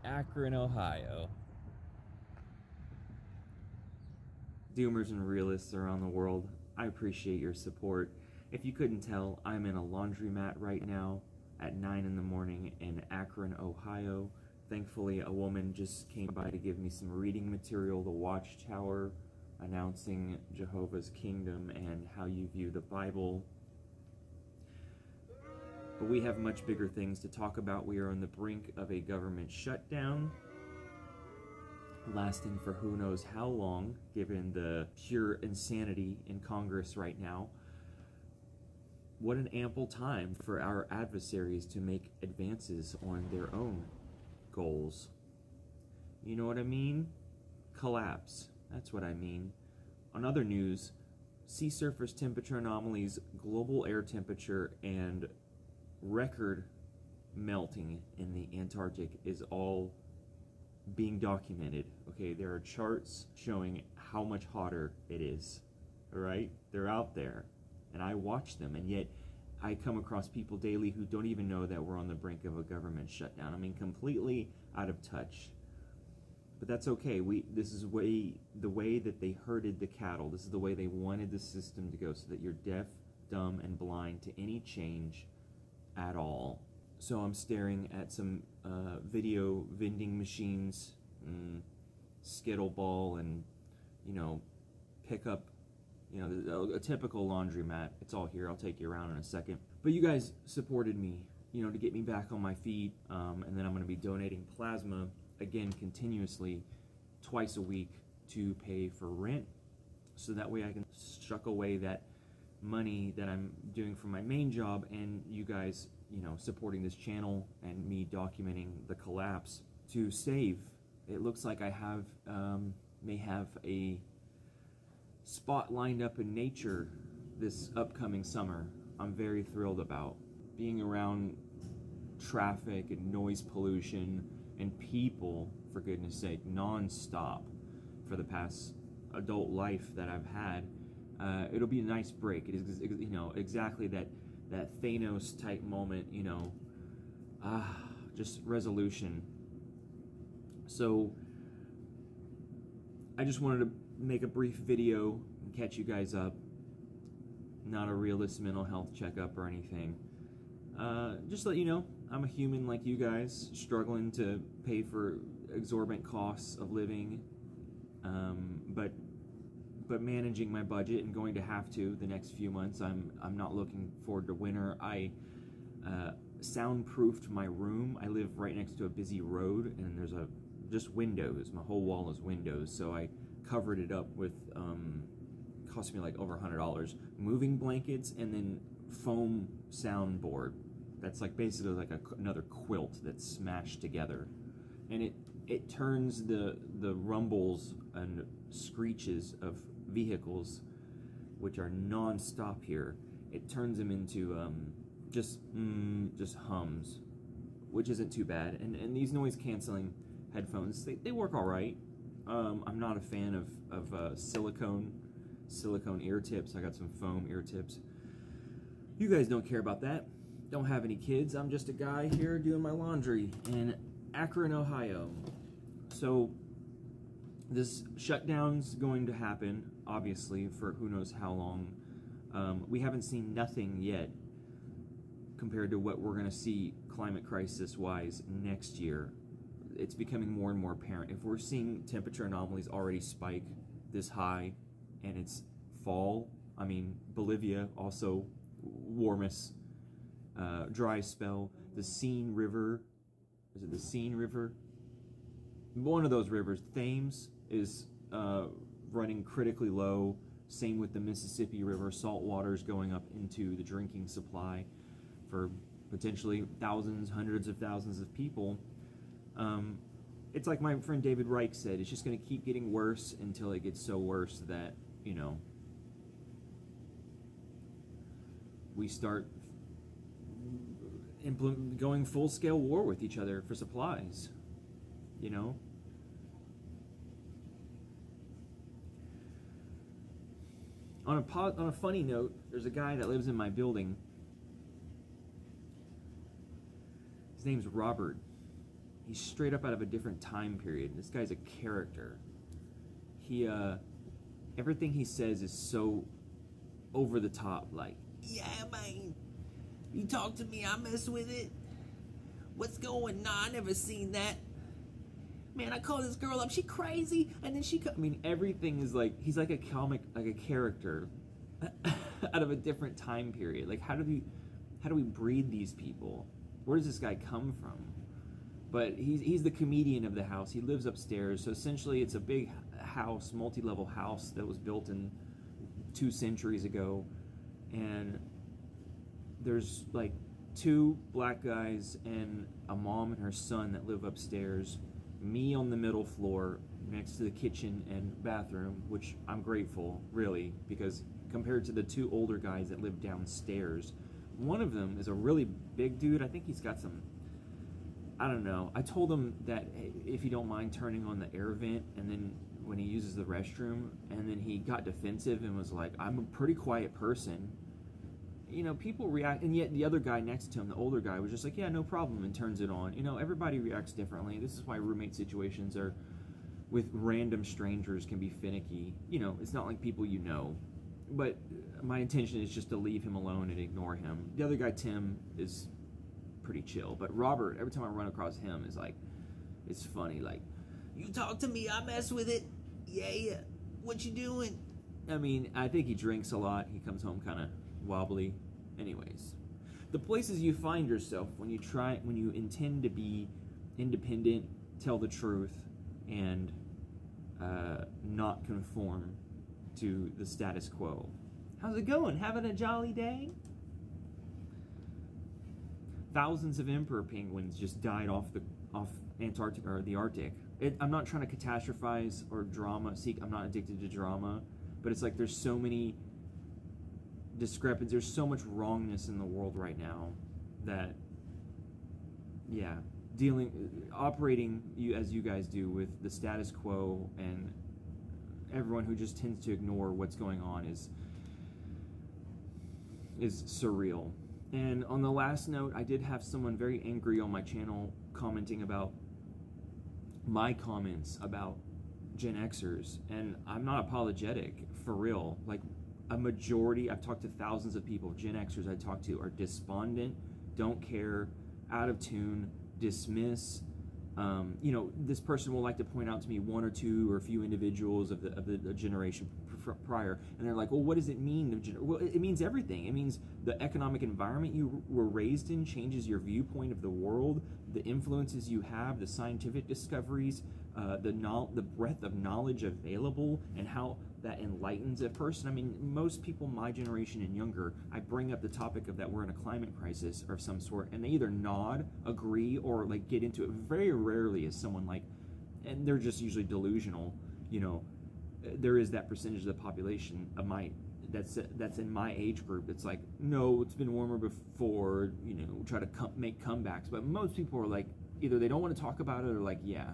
Akron, Ohio. Doomers and realists around the world, I appreciate your support. If you couldn't tell, I'm in a laundromat right now at 9 in the morning in Akron, Ohio. Thankfully, a woman just came by to give me some reading material, The Watchtower, announcing Jehovah's Kingdom and how you view the Bible. But we have much bigger things to talk about. We are on the brink of a government shutdown, lasting for who knows how long, given the pure insanity in Congress right now. What an ample time for our adversaries to make advances on their own goals. You know what I mean? Collapse. That's what I mean. On other news, sea surface temperature anomalies, global air temperature, and record melting in the Antarctic is all being documented. Okay, there are charts showing how much hotter it is. All right, they're out there, and I watch them, and yet I come across people daily who don't even know that we're on the brink of a government shutdown. I mean, completely out of touch. But that's okay. This is the way that they herded the cattle. This is the way they wanted the system to go, so that you're deaf, dumb, and blind to any change at all. So I'm staring at some video vending machines, Skittle Ball, and, you know, pick up, you know, a typical laundromat. It's all here. I'll take you around in a second. But you guys supported me, you know, to get me back on my feet, and then I'm going to be donating plasma, again, continuously, twice a week to pay for rent, so that way I can suck away that money that I'm doing for my main job, and you guys, you know, supporting this channel and me documenting the collapse to save. It looks like I may have a spot lined up in nature this upcoming summer. I'm very thrilled about being around traffic and noise pollution and people, for goodness sake, non-stop for the past adult life that I've had. It'll be a nice break. It is, you know, exactly that Thanos type moment, you know, just resolution. So I just wanted to make a brief video and catch you guys up. Not a realist mental health checkup or anything. Just to let you know, I'm a human like you guys, struggling to pay for exorbitant costs of living, but managing my budget and going to have to the next few months. I'm not looking forward to winter. I soundproofed my room. I live right next to a busy road, and there's just windows. My whole wall is windows, so I covered it up with cost me like over $100, moving blankets, and then foam soundboard. That's like basically like another quilt that's smashed together, and it turns the rumbles and screeches of vehicles, which are non-stop here, it turns them into just hums, which isn't too bad. And these noise canceling headphones, they work all right. I'm not a fan of silicone ear tips. I got some foam ear tips. You guys don't care about that. Don't have any kids. I'm just a guy here doing my laundry in Akron, Ohio. So this shutdown's going to happen, obviously, for who knows how long. We haven't seen nothing yet compared to what we're going to see climate crisis-wise next year. It's becoming more and more apparent. If we're seeing temperature anomalies already spike this high and it's fall, I mean, Bolivia also warmest dry spell. The Seine River, is it the Seine River? One of those rivers, Thames, is running critically low. Same with the Mississippi River. Salt water is going up into the drinking supply for potentially thousands, hundreds of thousands of people. It's like my friend David Reich said, it's just going to keep getting worse until it gets so worse that, you know, we start going full-scale war with each other for supplies, you know? On a funny note, there's a guy that lives in my building. His name's Robert. He's straight up out of a different time period. This guy's a character. He, everything he says is so over the top, like, yeah, man, you talk to me, I mess with it. What's going on? I never seen that. Man, I call this girl up, she crazy, and then I mean, everything is like, he's like a comic, like a character out of a different time period. Like, how do we breed these people? Where does this guy come from? But he's the comedian of the house. He lives upstairs, so essentially it's a big house, multi-level house that was built in 2 centuries ago, and there's like 2 black guys and a mom and her son that live upstairs, me on the middle floor next to the kitchen and bathroom, which I'm grateful, really, because compared to the 2 older guys that live downstairs, one of them is a really big dude. I think he's got some, I don't know. I told him that, hey, if you don't mind turning on the air vent, and then when he uses the restroom, and then he got defensive and was like, I'm a pretty quiet person. You know, people react, and yet the other guy next to him, the older guy, was just like, yeah, no problem, and turns it on. You know, everybody reacts differently. This is why roommate situations are, with random strangers, can be finicky. You know, it's not like people you know. But my intention is just to leave him alone and ignore him. The other guy, Tim, is pretty chill. But Robert, every time I run across him, is like, it's funny. Like, you talk to me, I mess with it. Yeah, what you doing? I mean, I think he drinks a lot. He comes home kind of wobbly. Anyways, the places you find yourself when you intend to be independent, tell the truth, and not conform to the status quo. How's it going? Having a jolly day? Thousands of emperor penguins just died off Antarctica or the Arctic. I'm not trying to catastrophize or drama seek. I'm not addicted to drama, but it's like there's so many discrepancies. There's so much wrongness in the world right now that, yeah, operating as you guys do with the status quo and everyone who just tends to ignore what's going on is surreal. And on the last note, I did have someone very angry on my channel commenting about my comments about Gen Xers, and I'm not apologetic, for real. Like, a majority, I've talked to thousands of people, Gen Xers I talk to are despondent, don't care, out of tune, dismiss. You know, this person will like to point out to me 1 or 2 or a few individuals of the generation prior, and they're like, well, what does it mean? Well, it means everything. It means the economic environment you were raised in changes your viewpoint of the world, the influences you have, the scientific discoveries, the breadth of knowledge available, and how that enlightens a person. I mean, most people my generation and younger, I bring up the topic of that we're in a climate crisis of some sort, and they either nod, agree, or like get into it. Very rarely is someone like, and they're just usually delusional, you know. There is that percentage of the population of that's in my age group. It's like, no, it's been warmer before, you know, try to make comebacks. But most people are like, either they don't want to talk about it or like, yeah.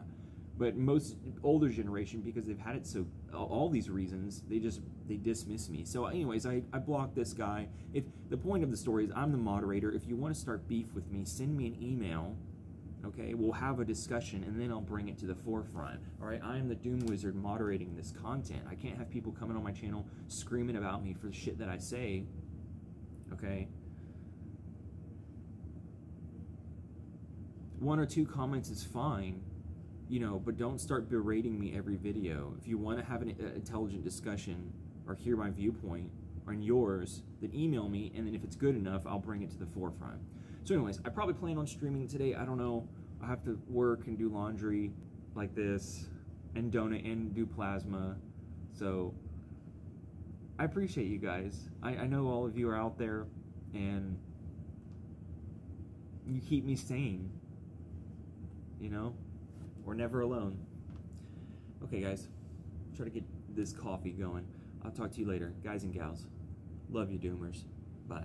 But most older generation, because they've had it so, all these reasons, they dismiss me. So anyways, I blocked this guy. If the point of the story is I'm the moderator, if you want to start beef with me, send me an email. Okay, we'll have a discussion, and then I'll bring it to the forefront. All right, I am the Doom Wizard moderating this content. I can't have people coming on my channel screaming about me for the shit that I say. Okay? 1 or 2 comments is fine, you know, but don't start berating me every video. If you want to have an intelligent discussion or hear my viewpoint on yours, then email me, and then if it's good enough, I'll bring it to the forefront. So anyways, I probably plan on streaming today. I don't know. I have to work and do laundry like this and donate and do plasma. So I appreciate you guys. I know all of you are out there and you keep me sane. You know? We're never alone. Okay, guys. Try to get this coffee going. I'll talk to you later. Guys and gals. Love you, Doomers. Bye.